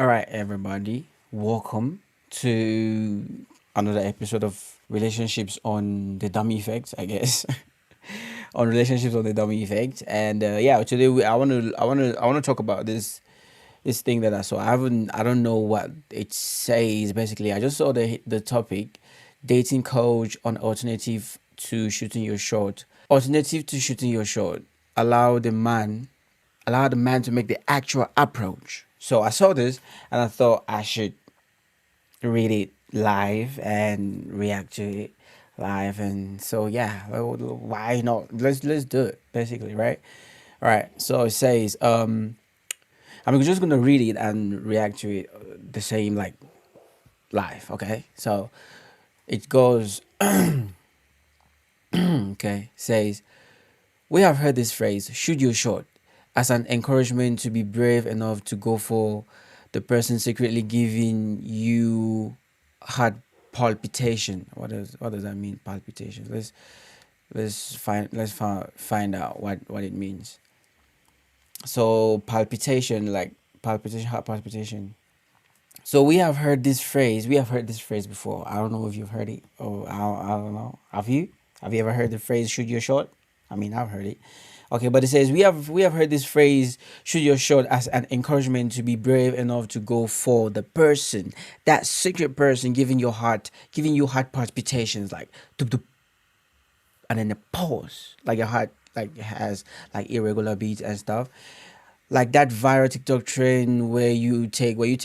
All right, everybody, welcome to another episode of relationships on the dummy effects, I guess. On relationships on the dummy effect, and yeah, today I want to talk about this thing that I saw. I don't know what it says. Basically, I just saw the topic, dating coach on alternative to shooting your shot. Alternative to shooting your shot. Allow the man allow the man to make the actual approach. So I saw this and I thought I should read it live and react to it live. And so yeah, why not? Let's do it basically, right? All right. So it says I'm just gonna read it and react to it the same like live. Okay. So it goes. Okay. Says we have heard this phrase, shoot your shot, as an encouragement to be brave enough to go for the person secretly giving you heart palpitation. What does that mean? Palpitation. Let's find out what it means. So palpitation, like palpitation, heart palpitation. So we have heard this phrase. We have heard this phrase before. I don't know if you've heard it. Or I don't know. Have you? Have you ever heard the phrase "shoot your shot"? I mean, I've heard it. Okay, but it says we have heard this phrase "shoot your shot" as an encouragement to be brave enough to go for the person, that secret person giving you heart palpitations, like dup, dup, and then a pause, like your heart like has like irregular beats and stuff, like that viral TikTok trend where you take a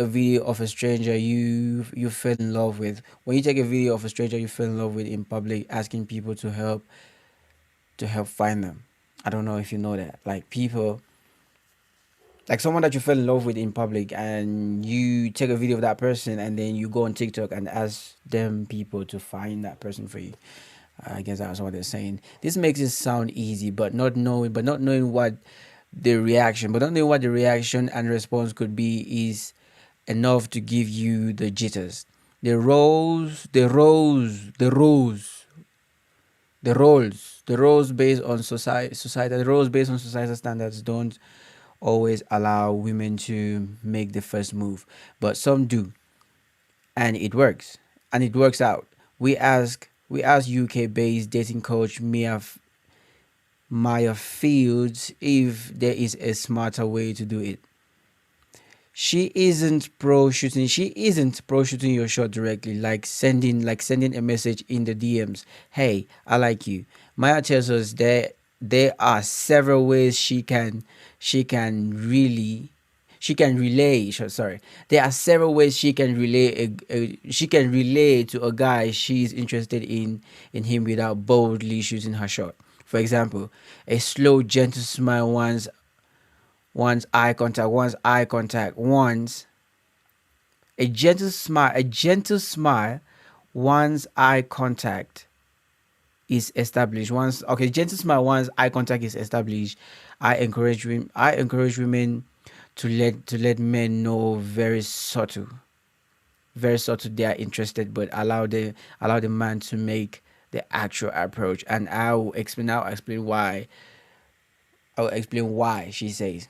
video of a stranger you fell in love with. When you take a video of a stranger you fell in love with in public, asking people to help find them. I don't know if you know that. Like people, like someone that you fell in love with in public, and you take a video of that person, and then you go on TikTok and ask them people to find that person for you. I guess that's what they're saying. This makes it sound easy, but not knowing what the reaction and response could be is enough to give you the jitters. The roles based on societal standards don't always allow women to make the first move, but some do, and it works, and it works out. We ask UK-based dating coach Maya Fields if there is a smarter way to do it. She isn't pro shooting your shot directly, like sending a message in the DMs. Hey, I like you. Maya tells us there are several ways she can relay. Sorry, there are several ways she can relay to a guy she's interested in him without boldly shooting her shot. For example, a slow, gentle smile once eye contact once a gentle smile once eye contact is established. Once okay, gentle smile once eye contact is established. I encourage women to let men know very subtle they are interested, but allow the man to make the actual approach. And I'll explain why she says.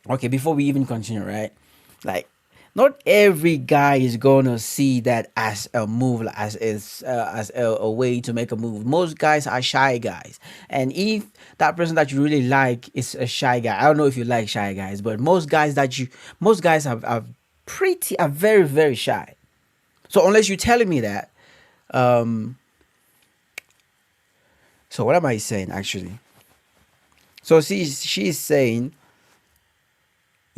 Okay, before we even continue, right? Like, not every guy is gonna see that as a move, like, as a way to make a move. Most guys are shy guys, and if that person that you really like is a shy guy, I don't know if you like shy guys, but most guys are very very shy. So unless you're telling me that, um, so what am I saying actually? So she's saying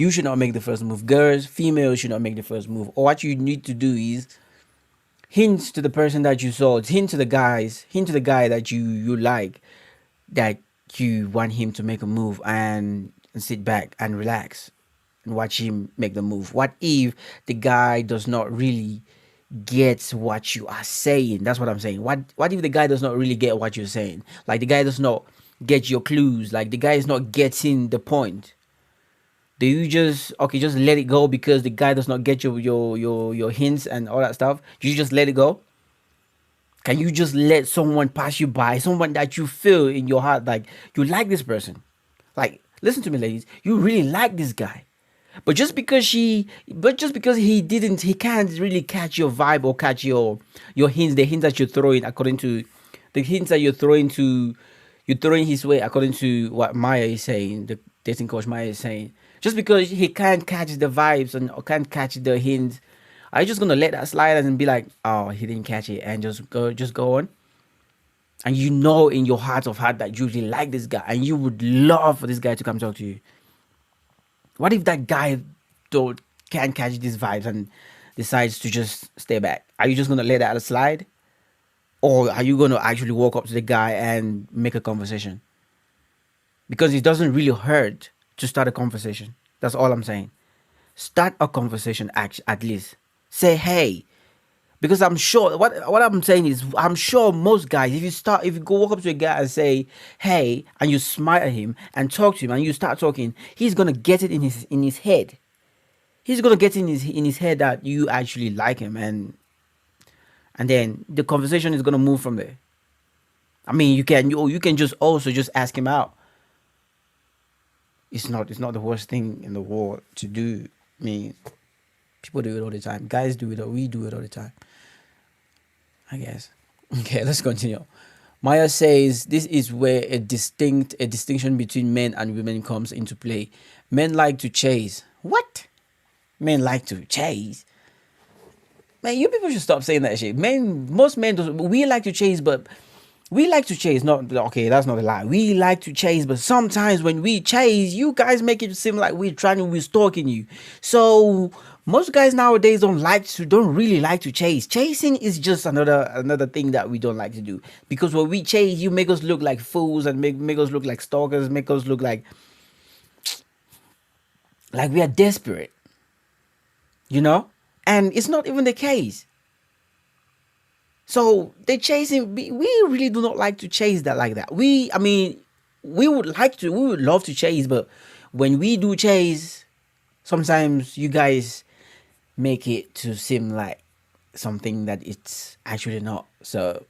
you should not make the first move. Girls, females should not make the first move. Or what you need to do is hint to the person that you saw, hint to the guy that you like, that you want him to make a move, and sit back and relax and watch him make the move. What if the guy does not really get what you are saying? That's what I'm saying. What if the guy does not really get what you're saying? Like the guy does not get your clues, like the guy is not getting the point. Do you just let it go because the guy does not get your hints and all that stuff? Do you just let it go? Can you just let someone pass you by, someone that you feel in your heart like you like this person? Like, listen to me, ladies, you really like this guy, But just because he can't really catch your vibe or catch your hints, the hints that you're throwing according to the hints that you're throwing his way according to what Maya is saying, the dating coach Maya is saying. Just because he can't catch the vibes and or can't catch the hints, are you just gonna let that slide and be like, oh, he didn't catch it, and just go on? And you know in your heart of heart that you really like this guy and you would love for this guy to come talk to you. What if that guy don't can't catch these vibes and decides to just stay back? Are you just gonna let that slide, or are you gonna actually walk up to the guy and make a conversation? Because it doesn't really hurt to start a conversation. That's all I'm saying. Start a conversation at least. Say hey, because I'm sure what I'm saying is I'm sure most guys, if you go walk up to a guy and say hey and you smile at him and talk to him and you start talking, he's gonna get it in his head. He's gonna get in his head that you actually like him, and then the conversation is gonna move from there. I mean, you can just also just ask him out. It's not the worst thing in the world to do. I mean, people do it all the time. Guys do it, or we do it all the time, I guess. Okay, let's continue. Maya says this is where a distinction between men and women comes into play. Men like to chase. What? Men like to chase? Man, you people should stop saying that shit. Most men do. We like to chase, but we like to chase. Not okay. That's not a lie. We like to chase, but sometimes when we chase, you guys make it seem like we're stalking you. So most guys nowadays don't really like to chase. Chasing is just another thing that we don't like to do, because when we chase, you make us look like fools and make us look like stalkers, make us look like we are desperate, you know. And it's not even the case. So they chasing. We really do not like to chase that like that. I mean, we would love to chase, but when we do chase, sometimes you guys make it to seem like something that it's actually not. So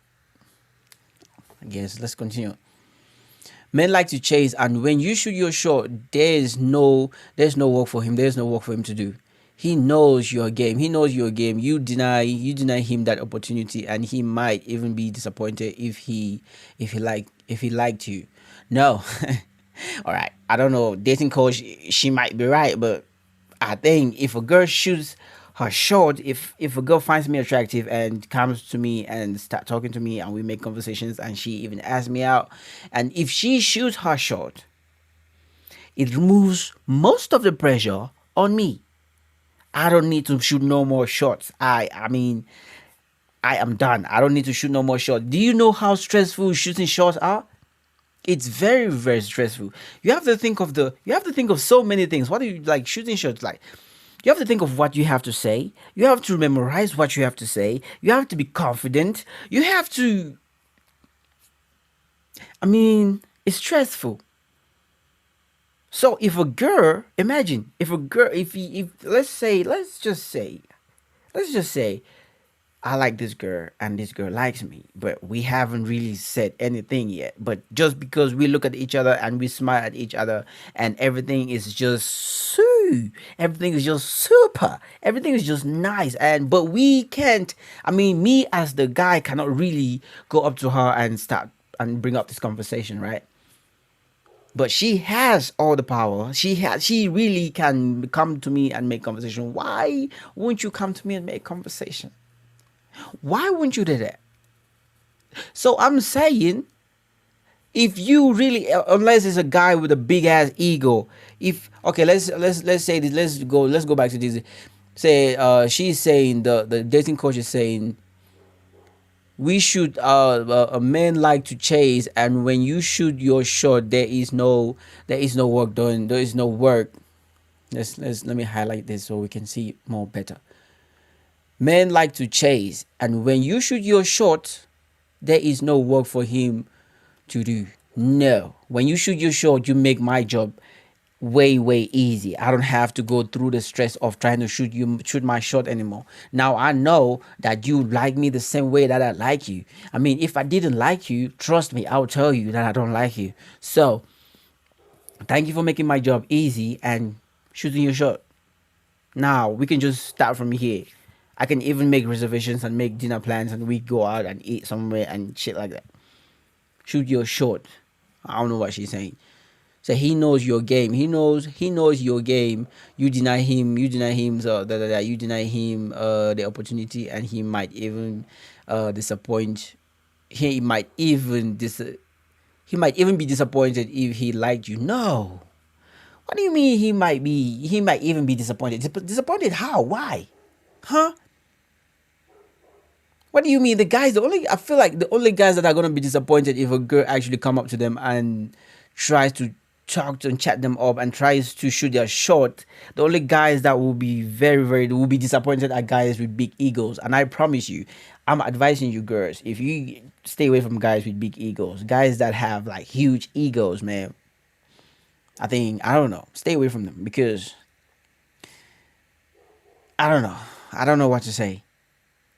I guess let's continue. Men like to chase, and when you shoot your shot, there's no work for him. There's no work for him to do. He knows your game. He knows your game. You deny him that opportunity, and he might even be disappointed if he liked you. No. All right. I don't know. Dating coach, she might be right, but I think if a girl shoots her shot, if a girl finds me attractive and comes to me and start talking to me and we make conversations and she even asks me out, and if she shoots her shot, it removes most of the pressure on me. I don't need to shoot no more shots. I mean, I am done. I don't need to shoot no more shots. Do you know how stressful shooting shots are? It's very, very stressful. You have to think of so many things. What do you like shooting shots like? You have to think of what you have to say. You have to memorize what you have to say. You have to be confident. You have to. I mean, it's stressful. So if a girl, imagine if a girl, if let's just say, I like this girl and this girl likes me, but we haven't really said anything yet. But just because we look at each other and we smile at each other and everything is just super, everything is just nice. And but we can't. I mean, me as the guy cannot really go up to her and start and bring up this conversation, right? But she has all the power. She really can come to me and make conversation. Why won't you come to me and make conversation? Why won't you do that? So I'm saying, if you really, unless it's a guy with a big ass ego, if okay, let's say this. Let's go back to this. Say, she's saying, the dating coach is saying, we should a man like to chase, and when you shoot your shot, there is no work done. There is no work. Let me highlight this so we can see more better. Men like to chase, and when you shoot your shot, there is no work for him to do. No. When you shoot your shot, you make my job way, way easy. I don't have to go through the stress of trying to shoot my shot anymore. Now I know that you like me the same way that I like you. I mean, if I didn't like you, trust me, I'll tell you that I don't like you. So thank you for making my job easy and shooting your shot. Now we can just start from here. I can even make reservations and make dinner plans, and we go out and eat somewhere and shit like that. Shoot your shot. I don't know what she's saying. So he knows your game. He knows your game. You deny him. You deny him. So you deny him the opportunity, and he might even disappoint. He might even he might even be disappointed if he liked you. No. What do you mean he might be? He might even be disappointed. Disappointed how? Why? Huh? What do you mean? The guys, the only I feel like the only guys that are gonna be disappointed if a girl actually come up to them and tries to talk to and chat them up and tries to shoot their shot. The only guys that will be will be disappointed are guys with big egos. And I promise you, I'm advising you girls, if you stay away from guys with big egos, guys that have like huge egos, man. I don't know. Stay away from them because I don't know. I don't know what to say.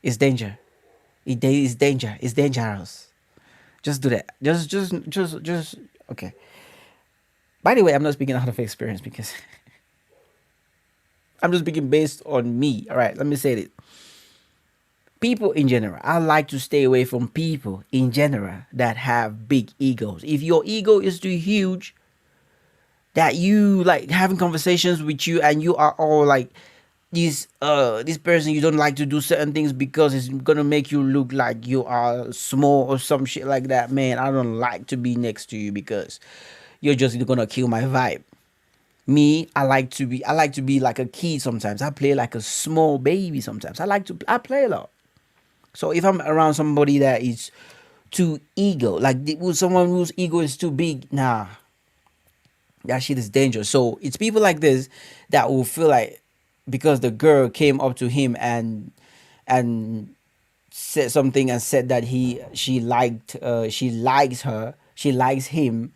It's danger. It's danger. It's dangerous. Just do that. Just. Okay. By the way, I'm not speaking out of experience because I'm just speaking based on me. All right, let me say it. People in general, I like to stay away from people in general that have big egos. If your ego is too huge, that you like having conversations with you and you are all like this person, you don't like to do certain things because it's gonna make you look like you are small or some shit like that, man. I don't like to be next to you because you're just gonna kill my vibe. Me, I like to be like a kid sometimes. I play like a small baby sometimes. I play a lot. So if I'm around somebody that is too ego, like someone whose ego is too big, nah, that shit is dangerous. So it's people like this that will feel like because the girl came up to him and said something and said that she likes her, she likes him,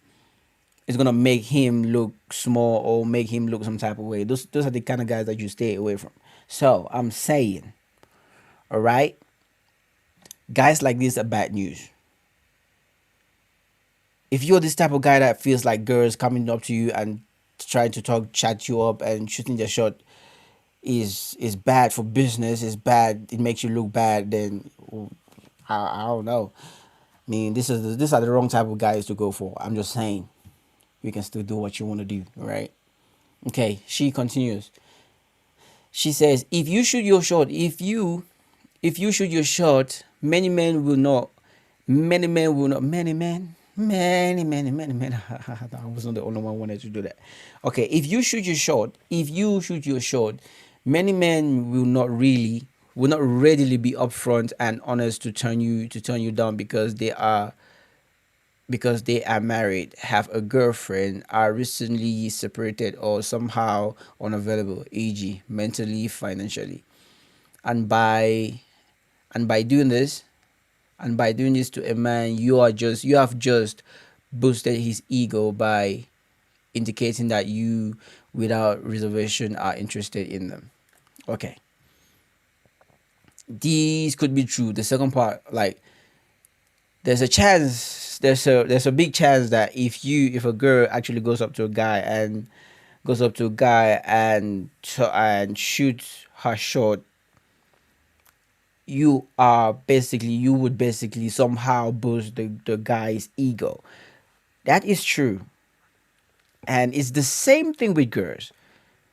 it's gonna make him look small or make him look some type of way. Those are the kind of guys that you stay away from. So I'm saying, all right, guys like this are bad news. If you're this type of guy that feels like girls coming up to you and trying to chat you up and shooting their shot is bad for business, is bad, it makes you look bad, then I don't know. I mean, these are the wrong type of guys to go for. I'm just saying, you can still do what you want to do, right? Okay, she continues. She says, if you shoot your shot, if you shoot your shot, many men. I wasn't the only one who wanted to do that. Okay, if you shoot your shot, many men will not readily be upfront and honest to turn you down because they are married, have a girlfriend, are recently separated, or somehow unavailable, e.g., mentally, financially. And by doing this, to a man, you have just boosted his ego by indicating that you, without reservation, are interested in them. Okay, these could be true. The second part, like, there's a big chance that if a girl actually goes up to a guy and shoots her shot, you would basically somehow boost the guy's ego. That is true. And it's the same thing with girls.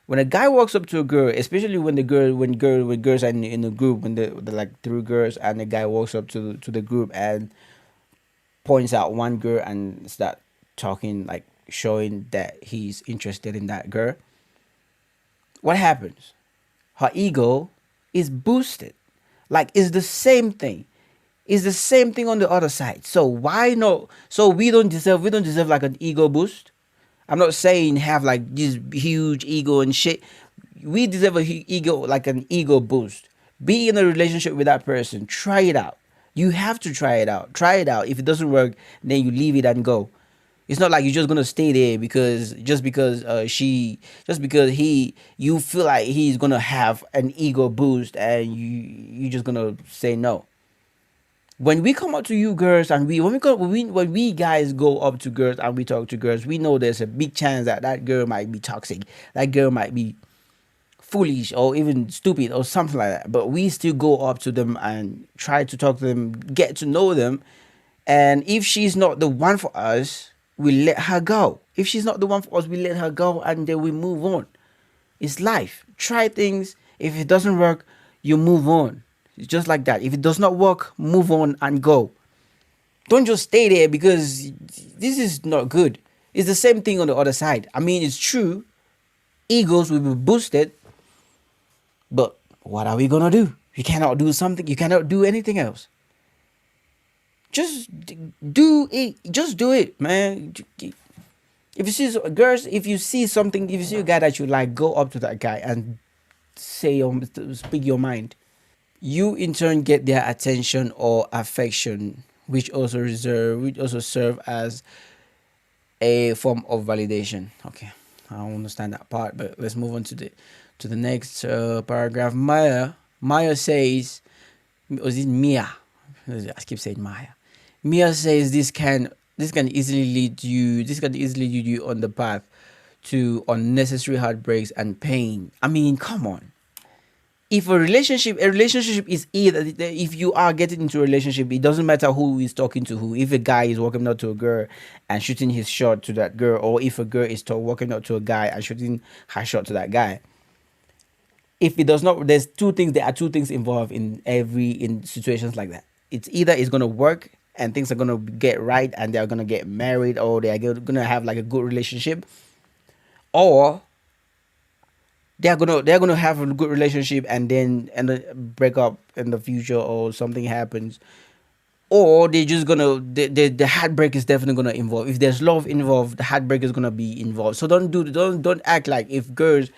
When a guy walks up to a girl, especially when girls are in a group, when the like three girls and the guy walks up to the group and points out one girl and start talking, like showing that he's interested in that girl, what happens? Her ego is boosted. Like, it's the same thing. It's the same thing on the other side. So why not? So we don't deserve like an ego boost. I'm not saying have like this huge ego and shit. We deserve a ego, like an ego boost. Be in a relationship with that person. Try it out. You have to try it out. Try it out. If it doesn't work, then you leave it and go. It's not like you're just gonna stay there just because you feel like he's gonna have an ego boost and you just gonna say no. When we come up to you girls and when we guys go up to girls and we talk to girls, we know there's a big chance that that girl might be toxic. That girl might be foolish or even stupid or something like that, but we still go up to them and try to talk to them, get to know them. And if she's not the one for us, we let her go. If she's not the one for us, we let her go, and then we move on. It's life. Try things. If it doesn't work, you move on. It's just like that. If it does not work, move on and go. Don't just stay there, because this is not good. It's the same thing on the other side. I mean, it's true. Egos will be boosted, but what are we gonna do? You cannot do something. You cannot do anything else. Just do it. Just do it, man. If you see girls, if you see something, if you see a guy that you like, go up to that guy and speak your mind. You in turn get their attention or affection, which also serve as a form of validation. Okay, I don't understand that part, but let's move on to the next paragraph. Maya says, was it Mia? I keep saying Maya. Mia says this can easily lead you on the path to unnecessary heartbreaks and pain. I mean, come on. If a relationship is either, if you are getting into a relationship, it doesn't matter who is talking to who. If a guy is walking up to a girl and shooting his shot to that girl, or if a girl is walking up to a guy and shooting her shot to that guy, if it does not, there are two things involved in situations like that. It's either it's gonna work and things are gonna get right and they're gonna get married, or they're gonna have like a good relationship, or they're gonna have a good relationship and then break up in the future, or something happens, or they're just gonna the heartbreak is definitely gonna involve. If there's love involved, the heartbreak is gonna be involved. So don't act like if girls.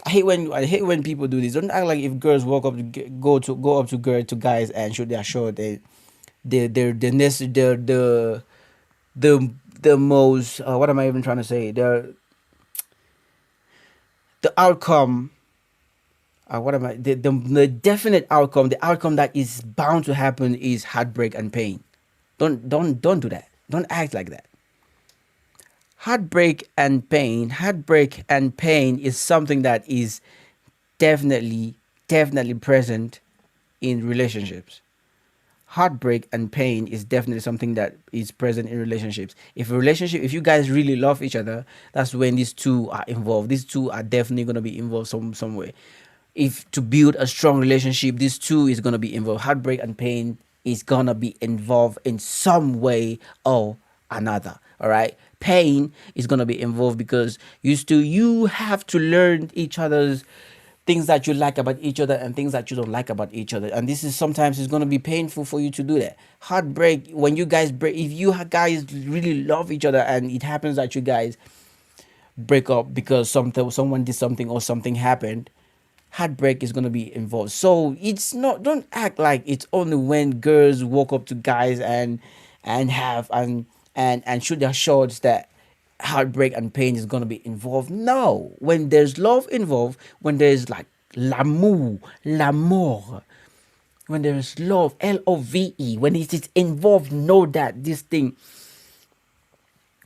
I hate when people do this. Don't act like if girls walk up to go up to guys and shoot their shot. They're the most what am I even trying to say? The outcome. What am I? The definite outcome. The outcome that is bound to happen is heartbreak and pain. Don't do that. Don't act like that. Heartbreak and pain is something that is definitely present in relationships. Heartbreak and pain is definitely something that is present in relationships. If you guys really love each other, that's when these two are involved. These two are definitely going to be involved some way. If to build a strong relationship, these two is going to be involved. Heartbreak and pain is going to be involved in some way or another. All right, pain is going to be involved because you have to learn each other's things that you like about each other and things that you don't like about each other, and this is sometimes it's going to be painful for you to do that. Heartbreak, when you guys break, if you guys really love each other and it happens that you guys break up because someone did something or something happened, heartbreak is going to be involved. So it's not, don't act like it's only when girls walk up to guys and have and shoot their shots that heartbreak and pain is going to be involved. No, when there's love involved, when there's like l'amour, when there's love, love, when it is involved, know that this thing,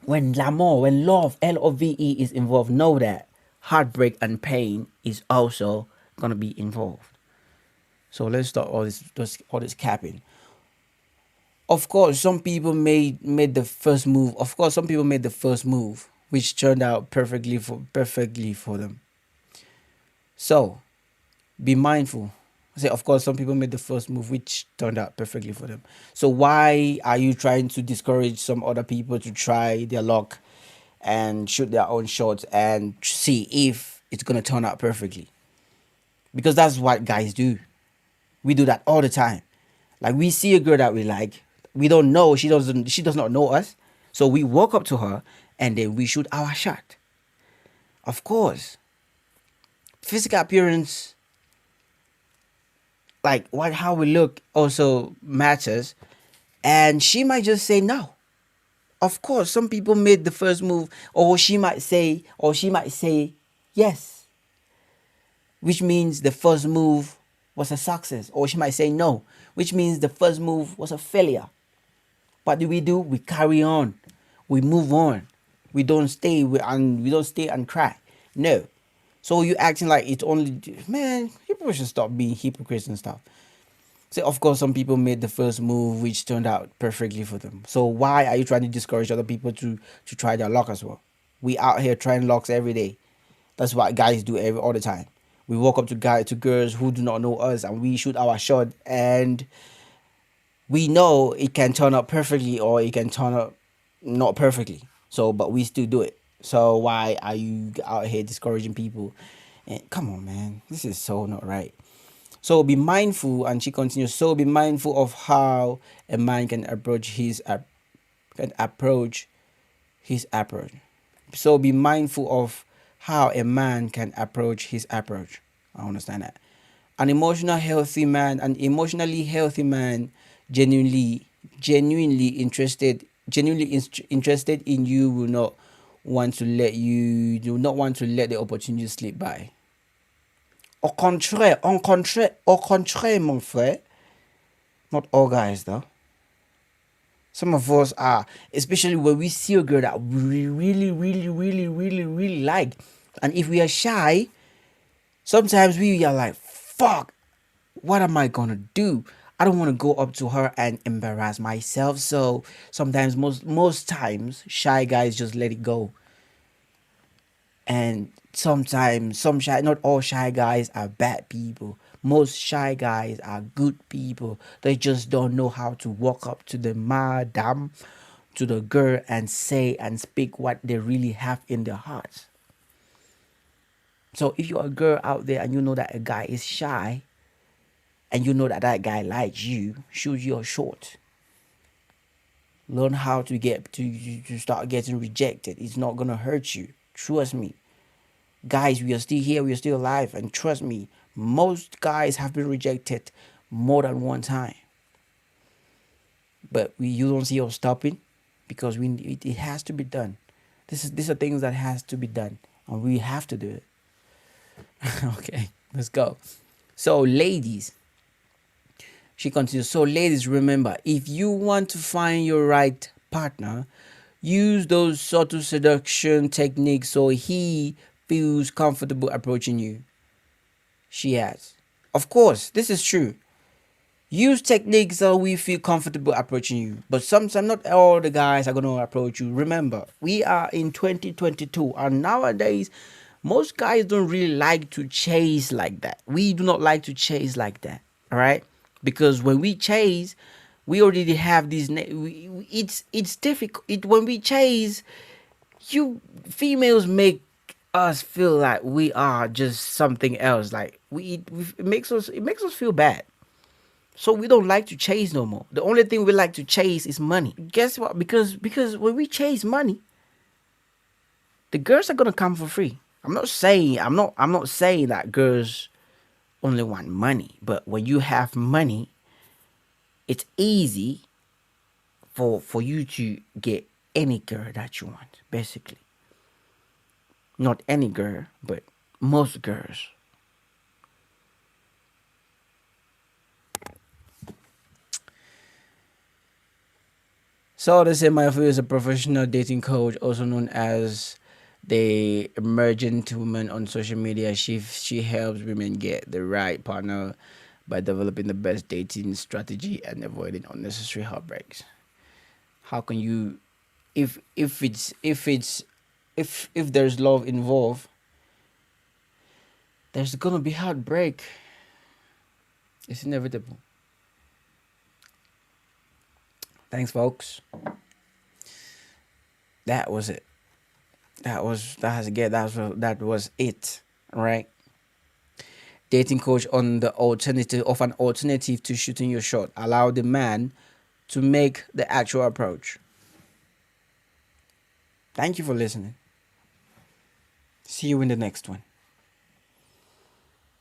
when l'amour, when love, love, is involved, know that heartbreak and pain is also going to be involved. So let's stop all this capping. Of course, some people made the first move. Of course, some people made the first move, which turned out perfectly for them. So, be mindful. I say, of course, some people made the first move, which turned out perfectly for them. So, why are you trying to discourage some other people to try their luck and shoot their own shots and see if it's gonna turn out perfectly? Because that's what guys do. We do that all the time. Like, we see a girl that we like, we don't know, she does not know us, so we walk up to her and then we shoot our shot. Of course, physical appearance, like how we look, also matters, and she might just say no. Of course, some people made the first move, or she might say yes, which means the first move was a success, or she might say no, which means the first move was a failure. What do? We carry on. We move on. We don't stay and cry. No. So you acting like it's only, man, people should stop being hypocrites and stuff. So of course some people made the first move which turned out perfectly for them. So why are you trying to discourage other people to try their luck as well? We out here trying locks every day. That's what guys do all the time. We walk up to girls who do not know us and we shoot our shot, and we know it can turn up perfectly or it can turn up not perfectly. So but we still do it. So why are you out here discouraging people? And come on, man, this is so not right. So be mindful, and she continues. So be mindful of how a man can approach can approach his approach. So be mindful of how a man can approach his approach. I understand that. An emotionally healthy man, genuinely, interested in you, will not want to let the opportunity slip by. Au contraire, mon frère. Not all guys, though. Some of us are, especially when we see a girl that we really like. And if we are shy, sometimes we are like, fuck, what am I gonna do? I don't want to go up to her and embarrass myself. So sometimes, most times, shy guys just let it go. And sometimes not all shy guys are bad people. Most shy guys are good people. They just don't know how to walk up to the madam, to the girl, and say and speak what they really have in their hearts. So if you're a girl out there and you know that a guy is shy, and you know that that guy likes you, shoot your shot. Learn how to to start getting rejected. It's not gonna hurt you. Trust me. Guys, we are still here, we are still alive, and trust me, most guys have been rejected more than one time. But you don't see us stopping, because it has to be done. These are things that has to be done, and we have to do it. Okay, let's go. So ladies, she continues. So ladies, remember, if you want to find your right partner, use those subtle seduction techniques so he feels comfortable approaching you. She adds. Of course, this is true. Use techniques so we feel comfortable approaching you. But sometimes not all the guys are going to approach you. Remember, we are in 2022, and nowadays most guys don't really like to chase like that. We do not like to chase like that. All right? Because when we chase, we already have these it's difficult. When we chase, you females make us feel like we are just something else. Like it makes us feel bad. So we don't like to chase no more. The only thing we like to chase is money. Guess what? Because when we chase money, the girls are gonna come for free. I'm not saying that girls only want money, but when you have money, it's easy for you to get any girl that you want, basically. Not any girl, but most girls. So they say my is a professional dating coach, also known as the emergent woman on social media. She helps women get the right partner by developing the best dating strategy and avoiding unnecessary heartbreaks. How can you, if there's love involved, there's gonna be heartbreak. It's inevitable. Thanks, folks. That was it. That was it. Right. Dating coach on the alternative to shooting your shot. Allow the man to make the actual approach. Thank you for listening. See you in the next one.